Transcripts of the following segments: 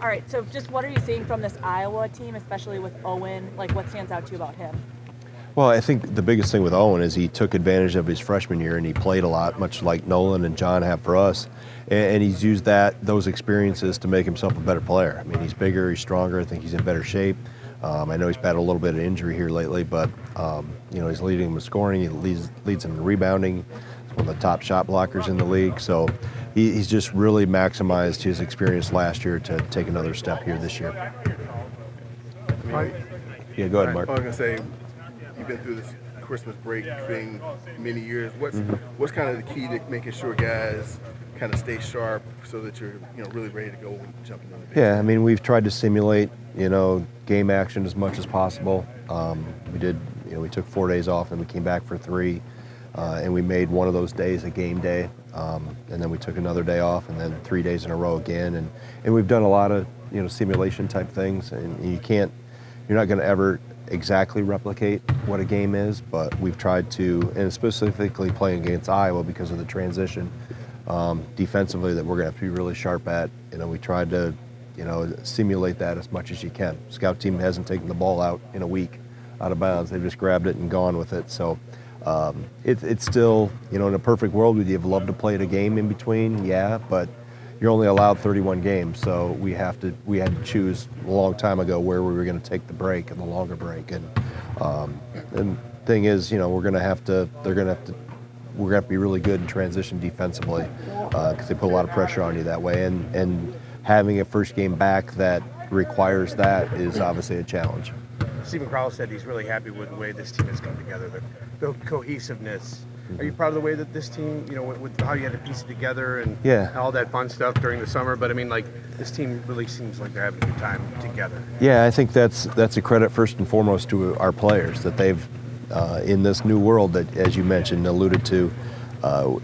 All right, so just what are you seeing from this Iowa team, especially with Owen? Like, what stands out to you about him? Well, I think the biggest thing with Owen is he took advantage of his freshman year and he played a lot, much like Nolan and John have for us. And he's used those experiences to make himself a better player. I mean, he's bigger, he's stronger. I think he's in better shape. I know he's battled a little bit of injury here lately, but he's leading him in scoring. He leads him in rebounding. He's one of the top shot blockers in the league. So he's just really maximized his experience last year to take another step here this year. Right. Yeah, go ahead, Mark. I was gonna say, you've been through this Christmas break thing many years. What's kind of the key to making sure guys kind of stay sharp so that you're really ready to go when jumping on the pitch? Yeah, I mean, we've tried to simulate game action as much as possible. We took 4 days off and we came back for 3, and we made one of those days a game day, and then we took another day off and then 3 days in a row again, and we've done a lot of simulation type things, and you're not going to ever exactly replicate what a game is, but we've tried to, and specifically playing against Iowa because of the transition defensively that we're going to have to be really sharp at. We tried to simulate that as much as you can. Scout team hasn't taken the ball out in a week out of bounds. They've just grabbed it and gone with it. So it's still, in a perfect world, would you have loved to play a game in between? Yeah, but you're only allowed 31 games, so we had to choose a long time ago where we were going to take the break and the longer break. And the thing is, we're going to have to be really good in transition defensively because they put a lot of pressure on you that way. And having a first game back that requires that is obviously a challenge. Stephen Crowell said he's really happy with the way this team has come together, the cohesiveness. Are you proud of the way that this team, with how you had to piece it together and all that fun stuff during the summer? But I mean, this team really seems like they're having a good time together. Yeah, I think that's a credit first and foremost to our players that they've in this new world that, as you mentioned, alluded to.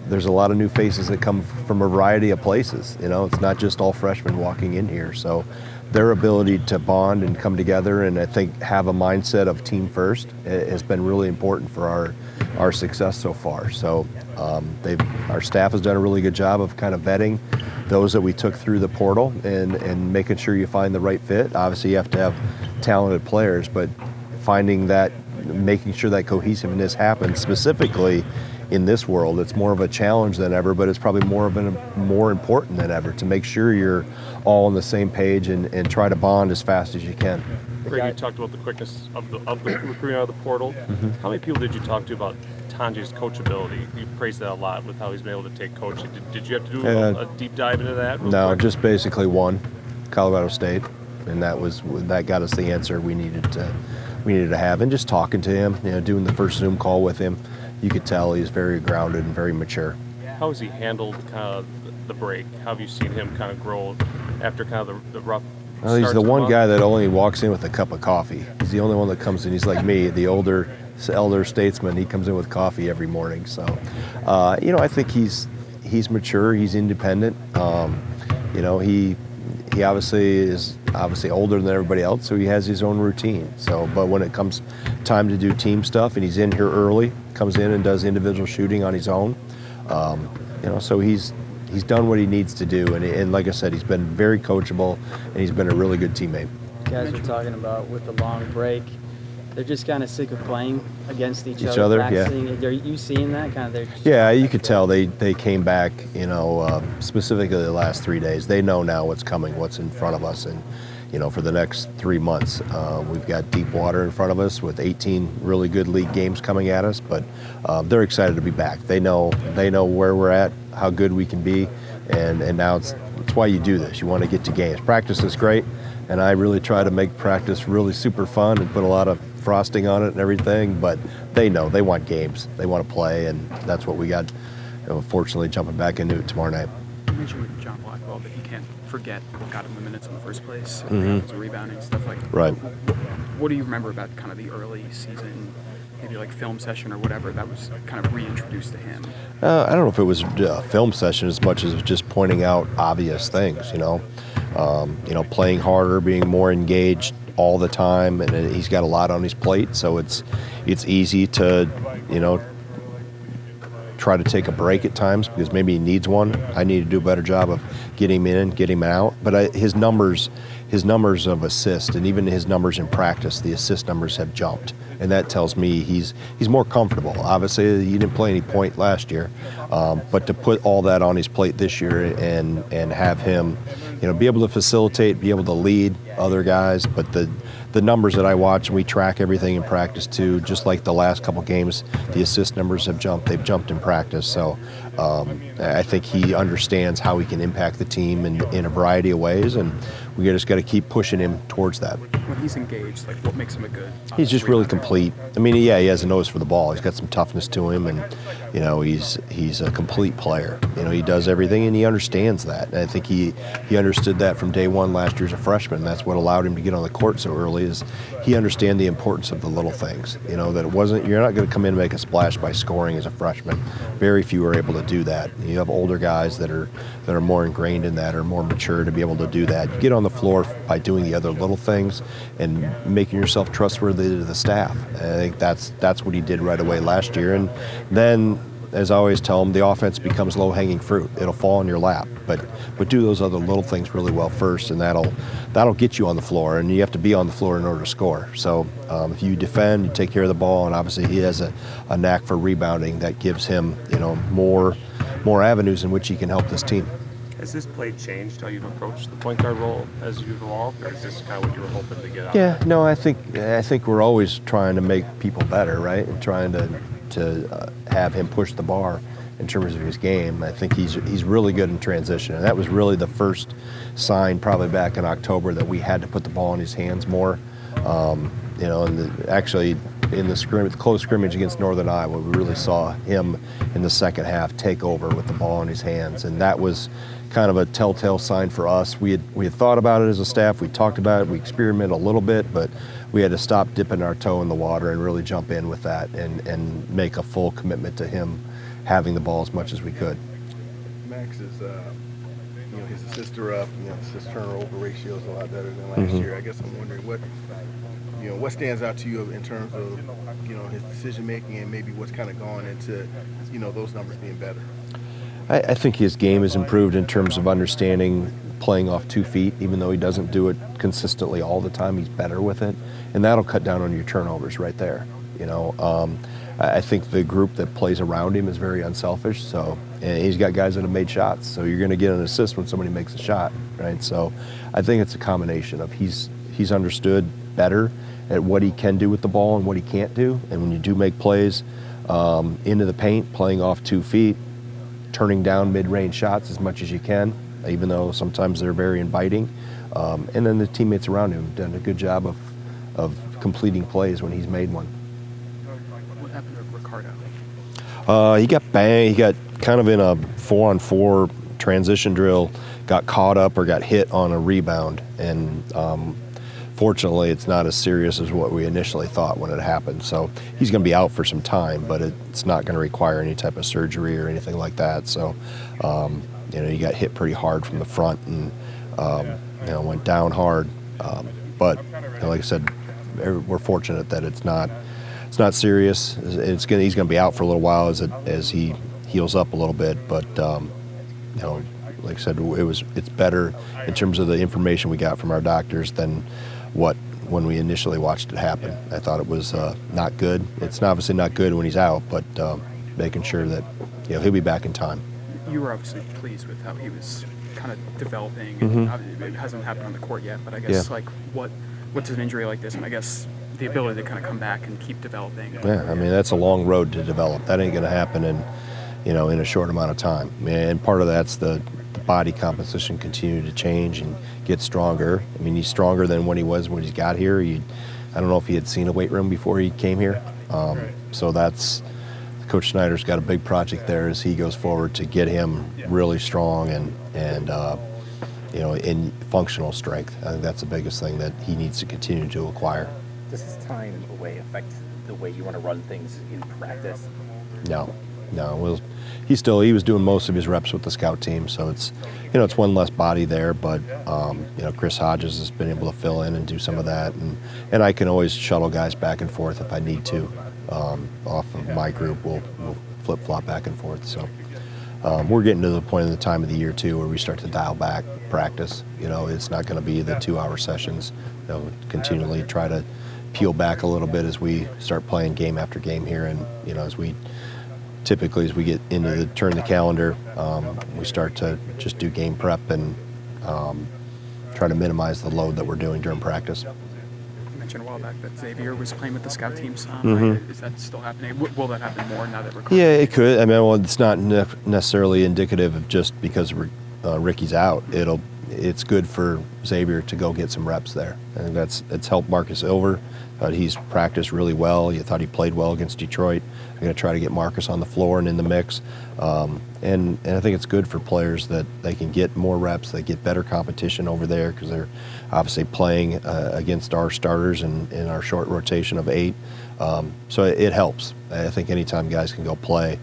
There's a lot of new faces that come from a variety of places. It's not just all freshmen walking in here. So their ability to bond and come together and I think have a mindset of team first has been really important for our success so far. So our staff has done a really good job of kind of vetting those that we took through the portal and making sure you find the right fit. Obviously you have to have talented players, but making sure that cohesiveness happens specifically in this world. It's more of a challenge than ever, but it's probably more important than ever to make sure you're all on the same page and try to bond as fast as you can. Greg, you talked about the quickness of the recruiting out of the portal. Mm-hmm. How many people did you talk to about Tanji's coachability? You praised that a lot with how he's been able to take coaching. Did you have to do a deep dive into that? No, just basically one, Colorado State, and that got us the answer we needed to have. And just talking to him, doing the first Zoom call with him, you could tell he's very grounded and very mature. How has he handled kind of the break? How have you seen him kind of grow after kind of the rough? Well, he's the one guy that only walks in with a cup of coffee. He's the only one that comes in. He's like me, the elder statesman. He comes in with coffee every morning. So, I think he's mature. He's independent. He obviously is older than everybody else, so he has his own routine. So, but when it comes time to do team stuff, and he's in here early, comes in and does individual shooting on his own. So he's done what he needs to do, and like I said, he's been very coachable, and he's been a really good teammate. You guys were talking about with the long break, they're just kind of sick of playing against each other. Practicing. Yeah. Are you seeing that kind of? Yeah, you could tell they came back. Specifically the last 3 days, they know now what's coming, what's in front of us, and for the next 3 months, we've got deep water in front of us with 18 really good league games coming at us. But they're excited to be back. They know where we're at, how good we can be, and now it's why you do this. You want to get to games. Practice is great, and I really try to make practice really super fun and put a lot of frosting on it and everything. But they know they want games. They want to play, and that's what we got. Fortunately, jumping back into it tomorrow night. You mentioned with John Blackwell that you can't forget what got him the minutes in the first place, rebounding, stuff like that. Right. What do you remember about kind of the early season, maybe like film session or whatever, that was kind of reintroduced to him? I don't know if it was a film session as much as it was just pointing out obvious things, playing harder, being more engaged all the time, and he's got a lot on his plate, so it's easy to, try to take a break at times because maybe he needs one. I need to do a better job of getting him in, getting him out. But his numbers of assist and even his numbers in practice, the assist numbers have jumped, and that tells me he's more comfortable. Obviously, he didn't play any point last year, but to put all that on his plate this year and have him, be able to facilitate, be able to lead other guys, but the numbers that I watch, and we track everything in practice too, just like the last couple games, the assist numbers have jumped. They've jumped in practice. So I think he understands how he can impact the team in a variety of ways, and we just got to keep pushing him towards that. When he's engaged, like what makes him a good? He's just really complete. I mean, yeah, he has a nose for the ball. He's got some toughness to him, and he's a complete player. He does everything, and he understands that. And I think he understood that from day one last year as a freshman. That's what allowed him to get on the court so early. Is he understand the importance of the little things? That it wasn't. You're not going to come in and make a splash by scoring as a freshman. Very few are able to do that. You have older guys that are more ingrained in that, or more mature to be able to do that. You get on the floor by doing the other little things and making yourself trustworthy to the staff. And I think that's what he did right away last year. And then, as I always tell him, the offense becomes low-hanging fruit. It'll fall in your lap, but do those other little things really well first, and that'll get you on the floor. And you have to be on the floor in order to score. So if you defend, you take care of the ball, and obviously he has a knack for rebounding that gives him more avenues in which he can help this team. Has this play changed how you've approached the point guard role as you've evolved, or is this kind of what you were hoping to get out? Yeah, no, I think we're always trying to make people better, right, and trying to have him push the bar in terms of his game. I think he's really good in transition, and that was really the first sign probably back in October that we had to put the ball in his hands more. Actually in the close scrimmage against Northern Iowa, we really saw him in the second half take over with the ball in his hands, and that was kind of a telltale sign for us. We had thought about it as a staff. We talked about it. We experimented a little bit, but we had to stop dipping our toe in the water and really jump in with that and make a full commitment to him having the ball as much as we could. Max is, his assists are up. Assist turnover ratio is a lot better than last year. I guess I'm wondering what stands out to you in terms of his decision making and maybe what's kind of gone into those numbers being better. I think his game has improved in terms of understanding playing off 2 feet. Even though he doesn't do it consistently all the time, he's better with it, and that'll cut down on your turnovers right there. I think the group that plays around him is very unselfish. So, and he's got guys that have made shots. So you're going to get an assist when somebody makes a shot, right? So I think it's a combination of he's understood better at what he can do with the ball and what he can't do. And when you do make plays into the paint, playing off 2 feet, turning down mid-range shots as much as you can, even though sometimes they're very inviting. And then the teammates around him have done a good job of completing plays when he's made one. What happened to Ricardo? He got banged. He got kind of in a 4-on-4 transition drill, got caught up or got hit on a rebound. And fortunately, it's not as serious as what we initially thought when it happened. So he's going to be out for some time, but it's not going to require any type of surgery or anything like that. So, he got hit pretty hard from the front and, went down hard. But like I said, we're fortunate that it's not serious. He's going to be out for a little while as he heals up a little bit. But like I said, it's better in terms of the information we got from our doctors than when we initially watched it happen. I thought it was not good. It's obviously not good when he's out, but making sure that he'll be back in time. You were obviously pleased with how he was kind of developing. And it hasn't happened on the court yet, but I guess what's an injury like this, and I guess the ability to kind of come back and keep developing. Yeah, I mean that's a long road to develop. That ain't going to happen in a short amount of time. And part of that's the body composition continue to change and get stronger. I mean, he's stronger than when he was when he got here. I don't know if he had seen a weight room before he came here. So that's Coach Snyder's got a big project there as he goes forward to get him really strong and in functional strength. I think that's the biggest thing that he needs to continue to acquire. Does his time away affect the way you want to run things in practice? No. Well, he was doing most of his reps with the scout team, so it's one less body there. But Chris Hodges has been able to fill in and do some of that, and I can always shuttle guys back and forth if I need to. Off of my group, we'll flip-flop back and forth. So we're getting to the point in the time of the year too where we start to dial back practice. It's not going to be the 2-hour sessions. Continually try to peel back a little bit as we start playing game after game here, and as we get into the turn of the calendar, we start to just do game prep and try to minimize the load that we're doing during practice. You mentioned a while back that Xavier was playing with the scout teams. Is that still happening? Will that happen more now that we're? Yeah, it could. It's not necessarily indicative of just because Ricky's out. It's good for Xavier to go get some reps there, and it's helped Marcus over. He's practiced really well. You thought he played well against Detroit. I'm going to try to get Marcus on the floor and in the mix, and I think it's good for players that they can get more reps. They get better competition over there because they're obviously playing against our starters in our short rotation of 8. So it helps. I think anytime guys can go play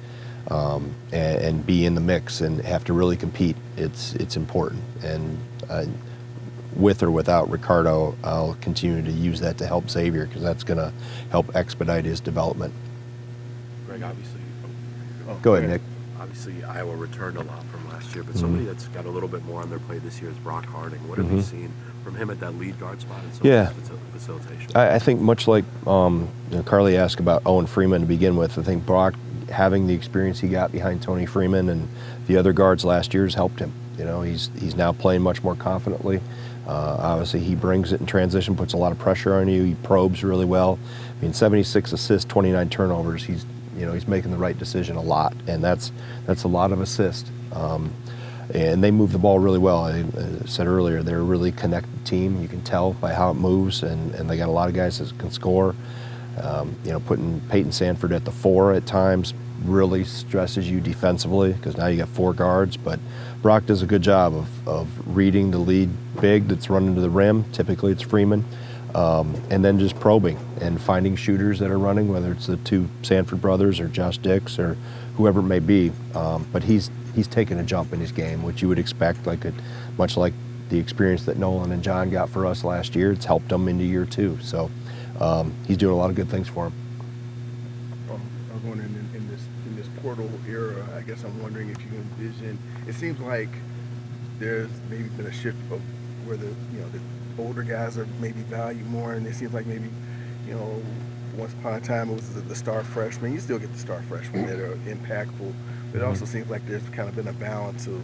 and be in the mix and have to really compete, it's important. And with or without Ricardo, I'll continue to use that to help Xavier because that's going to help expedite his development. Greg, obviously. Go ahead, Nick. Obviously, Iowa returned a lot from last year, but somebody that's got a little bit more on their plate this year is Brock Harding. What have you seen from him at that lead guard spot and facilitation? I think much like Carly asked about Owen Freeman to begin with, I think Brock, having the experience he got behind Tony Freeman and the other guards last year has helped him. He's now playing much more confidently. Obviously, he brings it in transition, puts a lot of pressure on you. He probes really well. 76 assists, 29 turnovers. He's making the right decision a lot, and that's a lot of assist. And they move the ball really well. I said earlier, they're a really connected team. You can tell by how it moves, and they got a lot of guys that can score. Putting Peyton Sanford at the 4 at times really stresses you defensively because now you got 4 guards, but Brock does a good job of reading the lead big that's running to the rim. Typically it's Freeman. And then just probing and finding shooters that are running, whether it's the 2 Sanford brothers or Josh Dix or whoever it may be. But he's taken a jump in his game, which you would expect, much like the experience that Nolan and John got for us last year. It's helped them into year 2. So he's doing a lot of good things for him. I was wondering in this portal era, I guess I'm wondering if you envision. It seems like there's maybe been a shift of where the older guys are maybe valued more, and it seems like maybe once upon a time it was the star freshmen. You still get the star freshmen that are impactful, but it also seems like there's kind of been a balance of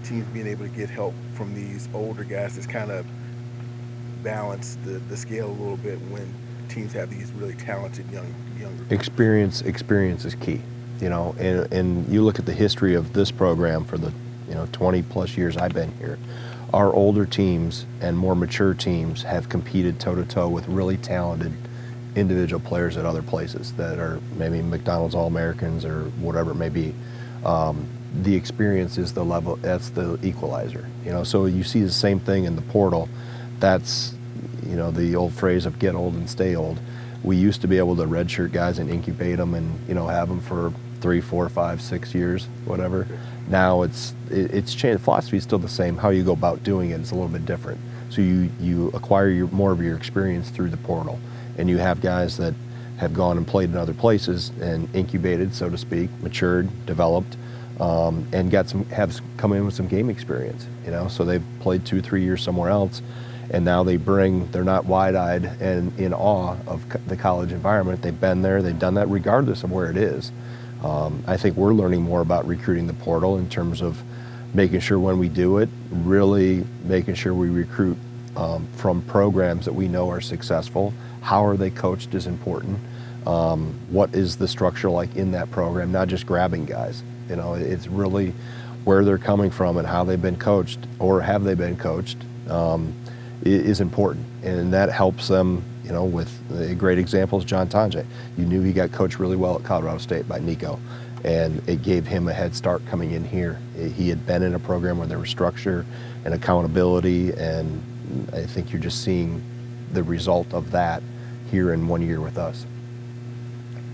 teams being able to get help from these older guys that's kind of balanced the scale a little bit when teams have these really talented younger experience is key. And you look at the history of this program for the 20 plus years I've been here. Our older teams and more mature teams have competed toe-to-toe with really talented individual players at other places that are maybe McDonald's All-Americans or whatever it may be. The experience is the level, that's the equalizer. So you see the same thing in the portal. That's, the old phrase of get old and stay old. We used to be able to redshirt guys and incubate them and, have them for 3, 4, 5, 6 years, whatever. Now it's changed. Philosophy is still the same. How you go about doing it is a little bit different. So you acquire more of your experience through the portal, and you have guys that have gone and played in other places and incubated, so to speak, matured, developed, and have come in with some game experience. So they've played 2, 3 years somewhere else, and now they're not wide-eyed and in awe of the college environment. They've been there, they've done that regardless of where it is. I think we're learning more about recruiting the portal in terms of making sure when we do it, really making sure we recruit from programs that we know are successful. How are they coached is important. What is the structure like in that program, not just grabbing guys. It's really where they're coming from and how they've been coached or have they been coached is important. And that helps them, with a great example is John Tonje. You knew he got coached really well at Colorado State by Nico, and it gave him a head start coming in here. He had been in a program where there was structure and accountability, and I think you're just seeing the result of that here in 1 year with us.